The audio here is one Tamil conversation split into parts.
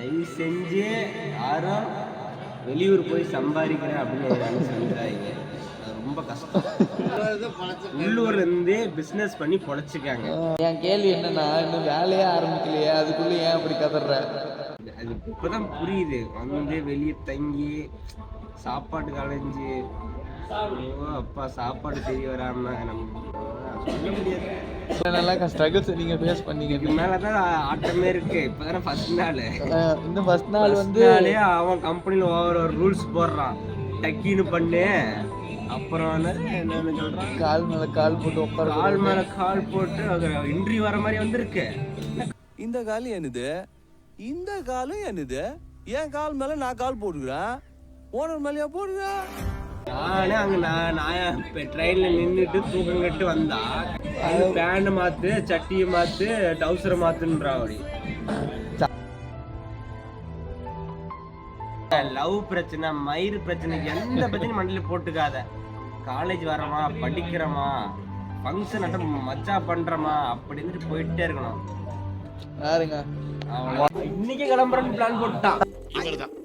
தயவு செஞ்சு யாரும் வெளியூர் போய் சம்பாதிக்கிறேன் அப்படின்னு சொல்லிடுறாங்க. அது ரொம்ப கஷ்டம். உள்ளூர்ல இருந்து பிசினஸ் பண்ணி பொழைச்சிக்காங்க. என் கேள்வி என்னன்னா, இன்னும் வேலையே ஆரம்பிக்கலையே, அதுக்குள்ள ஏன் அப்படி கதற? அது இப்பதான் புரியுது. வந்து வெளியே தங்கி சாப்பாடு கலைஞ்சு அப்பா சாப்பாடு தெரிய வராம நம்ம சொல்ல முடியாது. நல்லா ஸ்ட்ரகிள்ஸ் நீங்க ஃபேஸ் பண்ணீங்க. இதுக்கு மேலதான் ஆட்டமே இருக்கு. இப்பதானே ஃபர்ஸ்ட் நாள். இந்த ஃபர்ஸ்ட் நாள் வந்து அவன் கம்பெனில ஓவர் ரூல்ஸ் போடுறான். டக்கின்னு பண்ணு, அப்புறம் என்னன்னு சொல்றான், கால் மேல கால் போட்டு உட்கார, கால் மேல கால் போட்டு இன்டர்வியூ வர மாதிரி வந்திருக்கு. இந்த கால் என்னது, இந்த காலும் என்னது, என் கால் மேல நான் கால் போட்டுக்கிறேன், ஓனர் மேலயா போடுறேன். நானே அங்க நான் ட்ரெயின்ல நின்றுட்டு தூக்கம் கட்டு வந்தா பேண்ட் மாத்து, சட்டியை மாத்து, டவுசரை மாத்துன்றா. அப்படி லவ் பிரச்சனை, மயிறு பிரச்சனை, எந்த பிரச்சனையும் மண்டியில போட்டுக்காத. காலேஜ் வரமா, படிக்கிறோமா, ஃபங்க்ஷன் அட்டன் மச்சா பண்றோமா அப்படின்னு போயிட்டே இருக்கணும். யாருங்க இன்னைக்கு கிளம்புறேன்னு பிளான் போட்டான். இவர்தான்,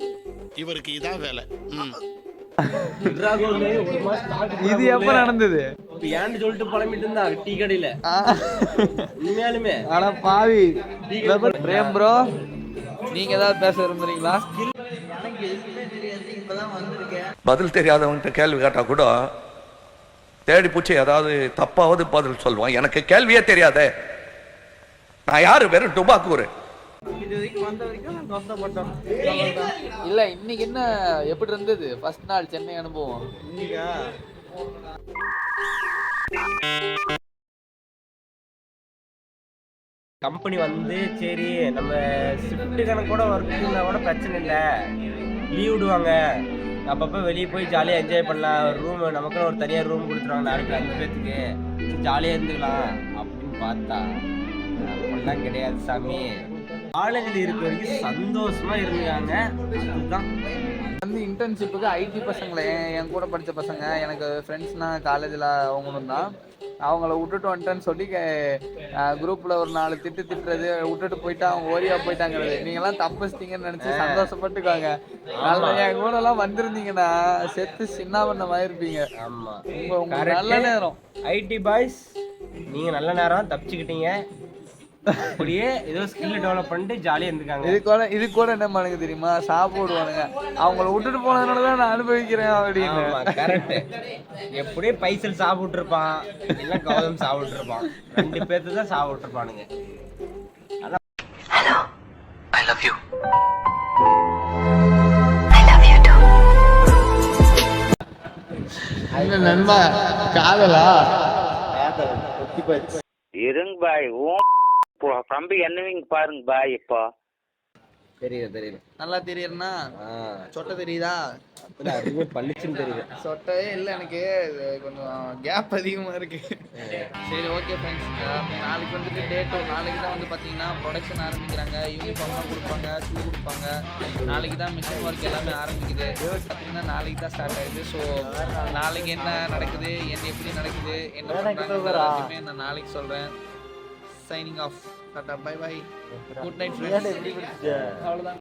இவருக்கு இதான் வேலை. இது எப்ப நடந்தது? ஏன்னு சொல்லிட்டு புலம்பிட்டு இருந்தா டீ கடையில. உண்மையாலுமே ஆனா பாவி பிரேம் ப்ரோ, நீங்க ஏதாவது பேச விரும்புறீங்களா? பதில் தெரியாதவன்கிட்ட கேள்வி கேட்டா கூட தேடி பூச்சி ஏதாவது தப்பாவது பதில் சொல்லுவான். எனக்கு கேள்வியே தெரியாதே, நான் யாரு? வெறும் டுபாக்கூரு. இல்ல இன்னைக்கு என்ன எப்படி இருந்தது ஃபர்ஸ்ட் நாள் சென்னை அனுபவம்? கம்பெனி வந்து சரி நம்ம ஷிஃப்ட் கணக்கோட ஒர்க் இருந்தால் கூட பிரச்சனை இல்லை, லீவ் விடுவாங்க, அப்பப்போ வெளியே போய் ஜாலியாக என்ஜாய் பண்ணலாம். ரூம் நமக்குன்னு ஒரு தனியாக ரூம் கொடுத்துருவாங்க, நாளைக்கு 5 பேர்த்துக்கு ஜாலியாக இருந்துக்கலாம் அப்படின்னு பார்த்தா அப்படிலாம் கிடையாது சாமி. காலேஜில் இருக்க வரைக்கும் சந்தோஷமா இருந்தாங்க. அதுதான் வந்து இன்டர்ன்ஷிப்புக்கு ஐடி பசங்களை, என் கூட படித்த பசங்க, எனக்கு ஃப்ரெண்ட்ஸ்னா காலேஜில் அவங்களும் தான், அவங்கள விட்டுட்டு வந்துட்டேன்னு சொல்லி குரூப்பில் ஒரு 4 திட்டுறது விட்டுட்டு போயிட்டு அவங்க ஓரியா போயிட்டாங்கிறது. நீங்களாம் தப்பிச்சிட்டிங்கன்னு நினச்சி சந்தோஷப்பட்டுக்காங்க. நல்லா என் கூடலாம் வந்திருந்தீங்கன்னா செத்து சின்ன பண்ண மாதிரி இருப்பீங்க. ஆமாம், உங்க நல்ல நேரம். ஐடி பாய்ஸ் நீங்கள் நல்ல நேரம் தப்பிச்சுக்கிட்டீங்க. அப்படியே ஏதோ ஸ்கில் டெவலப் பண்ணிட்டு ஜாலியாக இருந்துக்காங்க. இது கூட என்ன பண்ணுங்க தெரியுமா, சாப்பிடுவானுங்க. அவங்கள விட்டுட்டு போனதுனால தான் நான் அனுபவிக்கிறேன் அப்படின்னு. கரெக்ட். எப்படியே பைசல் சாப்பிட்டு இருப்பான், இல்லை கௌதம் சாப்பிட்டு இருப்பான், 2 பேர்த்து தான் சாப்பிட்டு இருப்பானுங்க. Hello, I love you. நண்பா காதலா இருங்க பாய், தம்பி என்னவீங்க பாருங்க பாய். இப்போ தெரியுது நல்லா தெரியுதுன்னா சொட்டை தெரியுதா? அதுவே பளிச்சுன்னு தெரியுது. சொட்டையே இல்லை எனக்கு, கொஞ்சம் கேப் அதிகமாக இருக்கு. சரி ஓகே ஃப்ரெண்ட்ஸ், நாளைக்கு வந்துட்டு டேட்டு. நாளைக்கு தான் வந்து பார்த்தீங்கன்னா ப்ரொடக்ஷன் ஆரம்பிக்கிறாங்க. யூனிஃபார்ம்லாம் கொடுப்பாங்க, ஷூ கொடுப்பாங்க. நாளைக்கு தான் மிஷின் ஒர்க் எல்லாமே ஆரம்பிக்குது. பார்த்தீங்கன்னா நாளைக்கு தான் ஸ்டார்ட் ஆகுது. ஸோ நாளைக்கு என்ன நடக்குது, என்ன எப்படி நடக்குது, என்ன பண்ணுறாங்க நான் நாளைக்கு சொல்கிறேன். Signing off. Tata, bye bye, good night friends. அவ்வளோதான்.